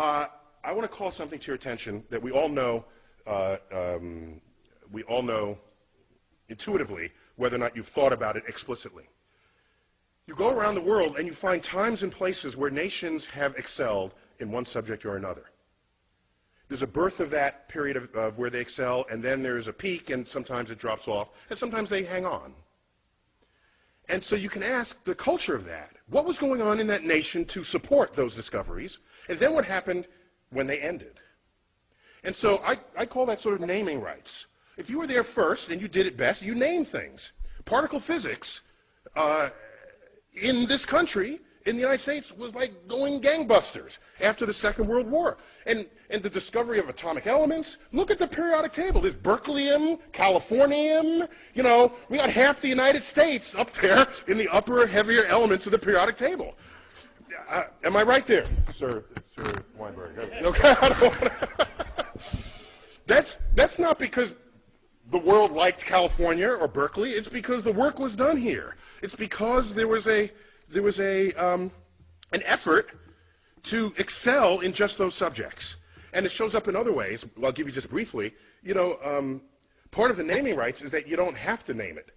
I want to call something to your attention that we all know intuitively, whether or not you've thought about it explicitly. You go around the world and you find times and places where nations have excelled in one subject or another. There's a birth of that period of where they excel, and then there's a peak, and sometimes it drops off, and sometimes they hang on. And so you can ask the culture of that. What was going on in that nation to support those discoveries? And then what happened when they ended? And so I call that sort of naming rights. If you were there first and you did it best, you name things. Particle physics in this country, in the United States, was like going gangbusters after the Second World War. And the discovery of atomic elements, look at the periodic table. There's berkelium, californium, you know, we got half the United States up there in the upper, heavier elements of the periodic table. Am I right there, Sir Weinberg? Okay, I don't wanna That's not because the world liked California or Berkeley. It's because the work was done here. It's because there was an effort to excel in just those subjects. And it shows up in other ways. I'll give you just briefly. You know, part of the naming rights is that you don't have to name it.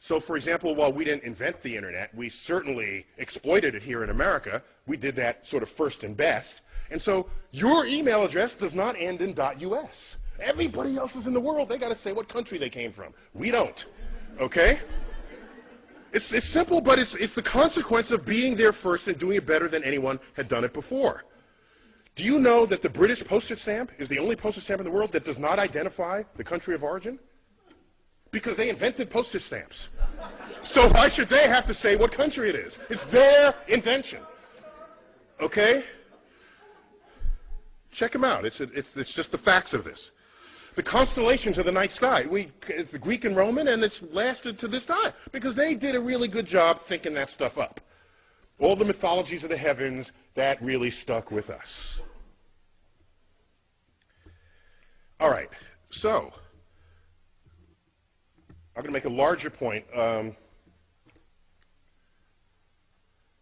So, for example, while we didn't invent the internet, we certainly exploited it here in America. We did that sort of first and best. And so your email address does not end in .us. Everybody else is in the world, they got to say what country they came from. We don't. Okay? It's simple, but it's the consequence of being there first and doing it better than anyone had done it before. Do you know that the British postage stamp is the only postage stamp in the world that does not identify the country of origin? Because they invented postage stamps. So why should they have to say what country it is? It's their invention. Okay? Check them out. It's just the facts of this. The constellations of the night sky. It's the Greek and Roman, and it's lasted to this time because they did a really good job thinking that stuff up. All the mythologies of the heavens, that really stuck with us. All right, so I'm going to make a larger point.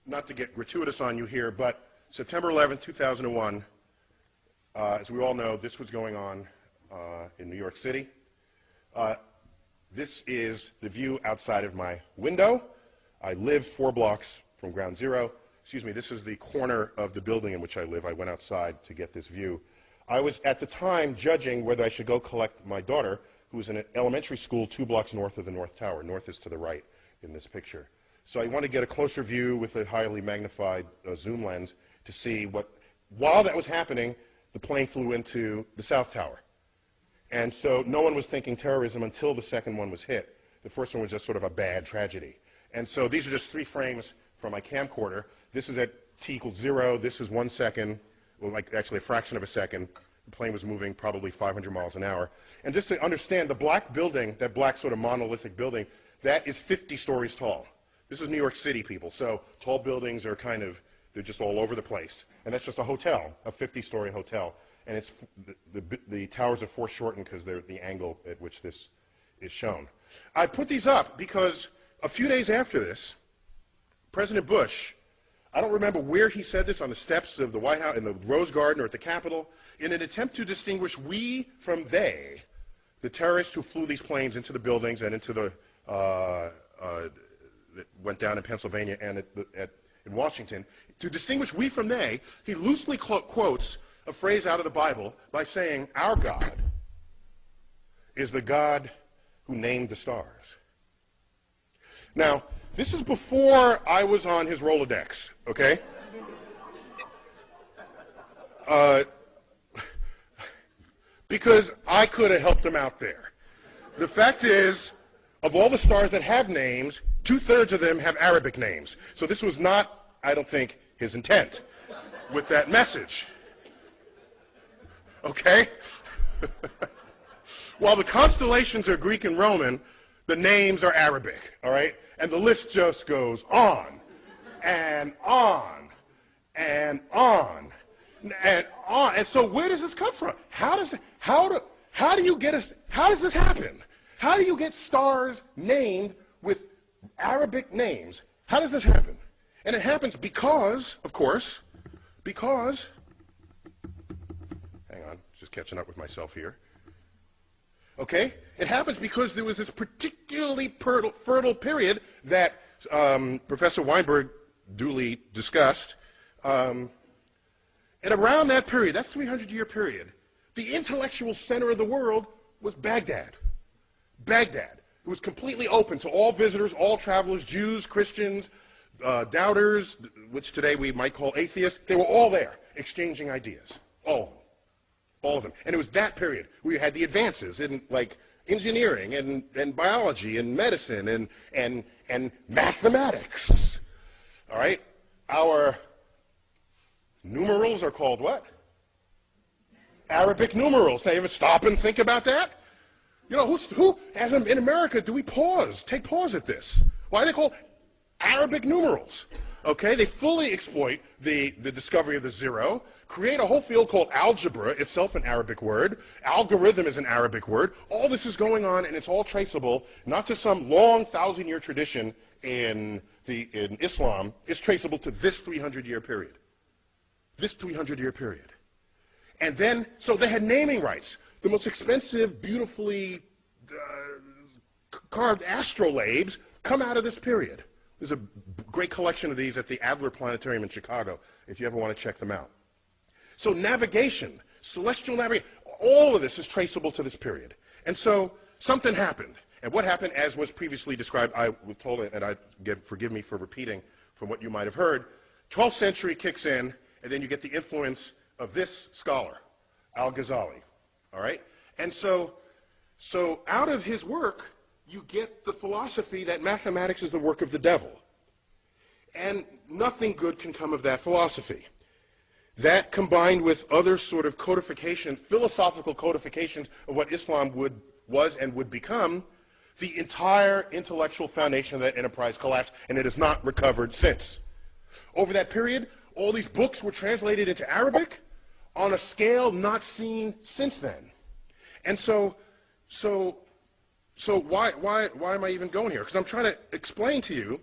Not to get gratuitous on you here, but September 11, 2001, as we all know, this was going on in New York City. This is the view outside of my window. I live 4 blocks from ground zero. Excuse me, this is the corner of the building in which I live. I went outside to get this view. I was at the time judging whether I should go collect my daughter, who was in an elementary school 2 blocks north of the North Tower. North is to the right in this picture. So I want to get a closer view with a highly magnified zoom lens to see what, while that was happening, the plane flew into the South Tower. And so no one was thinking terrorism until the second one was hit. The first one was just sort of a bad tragedy. And so these are just 3 frames from my camcorder. This is at t = 0. This is 1 second, well, like actually a fraction of a second. The plane was moving probably 500 miles an hour. And just to understand, the black building, that black sort of monolithic building, that is 50 stories tall. This is New York City, people. So tall buildings are kind of, they're just all over the place. And that's just a hotel, a 50-story hotel. And it's the towers are foreshortened because they're the angle at which this is shown. I put these up because a few days after this, President Bush, I don't remember where he said this, on the steps of the White House, in the Rose Garden or at the Capitol, in an attempt to distinguish we from they, the terrorists who flew these planes into the buildings and into the, that went down in Pennsylvania and in Washington, to distinguish we from they, he loosely quotes a phrase out of the Bible by saying, our God is the God who named the stars. Now, this is before I was on his Rolodex, okay? Because I could have helped him out there. The fact is, of all the stars that have names, 2/3 of them have Arabic names. So this was not, I don't think, his intent with that message. Okay? While the constellations are Greek and Roman, the names are Arabic, all right? And the list just goes on and on and on and on. And so where does this come from? How does this happen? How do you get stars named with Arabic names? How does this happen? And it happens because, of course, because Just catching up with myself here. Okay? It happens because there was this particularly fertile period that Professor Weinberg duly discussed. And around that period, that 300-year period, the intellectual center of the world was Baghdad. Baghdad. It was completely open to all visitors, all travelers, Jews, Christians, doubters, which today we might call atheists. They were all there, exchanging ideas. All of them. All of them. And it was that period where you had the advances in, like, engineering and biology and medicine and mathematics. All right? Our numerals are called what? Arabic numerals. Now, you ever stop and think about that? You know, who as in America, do we take pause at this? Why are they called Arabic numerals? Okay, they fully exploit the discovery of the zero, create a whole field called algebra, itself an Arabic word. Algorithm is an Arabic word. All this is going on, and it's all traceable, not to some long 1,000-year tradition in Islam. It's traceable to this 300-year period. This 300-year period. And then, so they had naming rights. The most expensive, beautifully carved astrolabes come out of this period. There's a great collection of these at the Adler Planetarium in Chicago, if you ever want to check them out. So navigation, celestial navigation, all of this is traceable to this period. And so something happened. And what happened, as was previously described, I was told, and forgive me for repeating from what you might have heard, 12th century kicks in, and then you get the influence of this scholar, Al-Ghazali. All right? And so out of his work, you get the philosophy that mathematics is the work of the devil. And nothing good can come of that philosophy. That, combined with other sort of codification, philosophical codifications of what Islam was and would become, the entire intellectual foundation of that enterprise collapsed, and it has not recovered since. Over that period, all these books were translated into Arabic on a scale not seen since then. And so why am I even going here? Because I'm trying to explain to you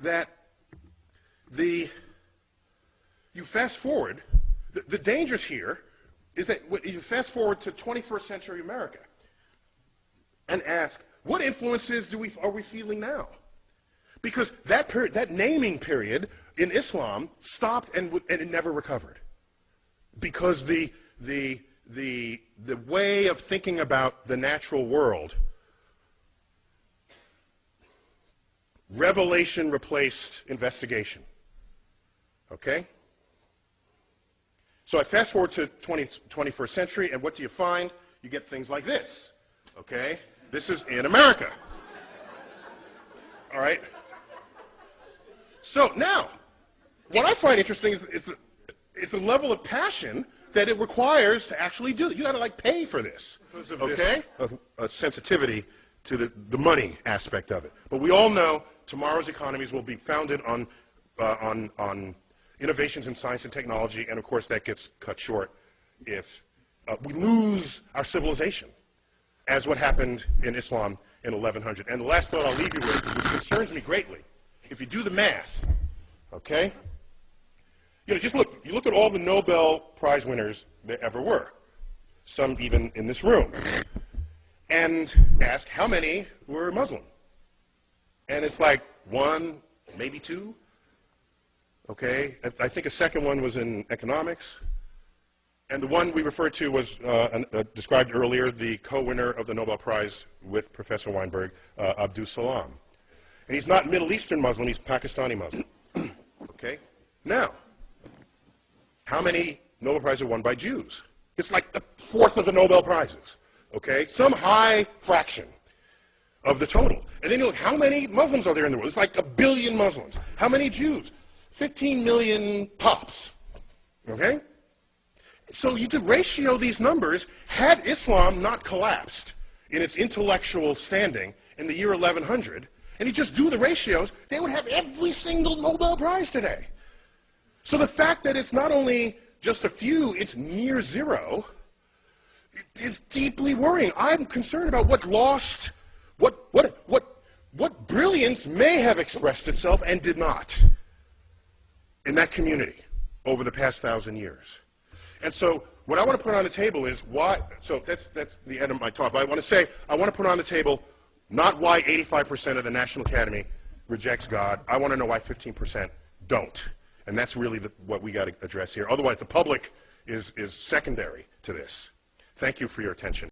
that you fast forward, the dangers here is that you fast forward to 21st century America and ask, what influences are we feeling now? Because that period, that naming period in Islam stopped and it never recovered. Because the way of thinking about the natural world, revelation replaced investigation. Okay? So I fast forward to 21st century, and what do you find? You get things like this. Okay? This is in America. All right? So now, what I find interesting is the level of passion that it requires to actually do it. You got to like pay for this. Because of okay? A sensitivity to the money aspect of it. But we all know tomorrow's economies will be founded on innovations in science and technology, and of course that gets cut short if we lose our civilization, as what happened in Islam in 1100. And the last thought I'll leave you with, which concerns me greatly, if you do the math, okay? You know, just look. You look at all the Nobel Prize winners there ever were, some even in this room, and ask how many were Muslim. And it's like one, maybe two. Okay, I think a second one was in economics. And the one we referred to was described earlier, the co-winner of the Nobel Prize with Professor Weinberg, Abdus Salam. And he's not Middle Eastern Muslim, he's Pakistani Muslim. Okay? Now, how many Nobel Prizes are won by Jews? It's like a fourth of the Nobel Prizes. Okay? Some high fraction of the total. And then you look, how many Muslims are there in the world? It's like 1 billion Muslims. How many Jews? 15 million tops. Okay? So you could ratio these numbers. Had Islam not collapsed in its intellectual standing in the year 1100, and you just do the ratios, they would have every single Nobel Prize today. So the fact that it's not only just a few, it's near zero, is deeply worrying. I'm concerned about what lost, what brilliance may have expressed itself and did not in that community over the past 1,000 years. And so what I want to put on the table is why, so that's the end of my talk. But I want to say, I want to put on the table not why 85% of the National Academy rejects God. I want to know why 15% don't. And that's really what we got to address here. Otherwise, the public is secondary to this. Thank you for your attention.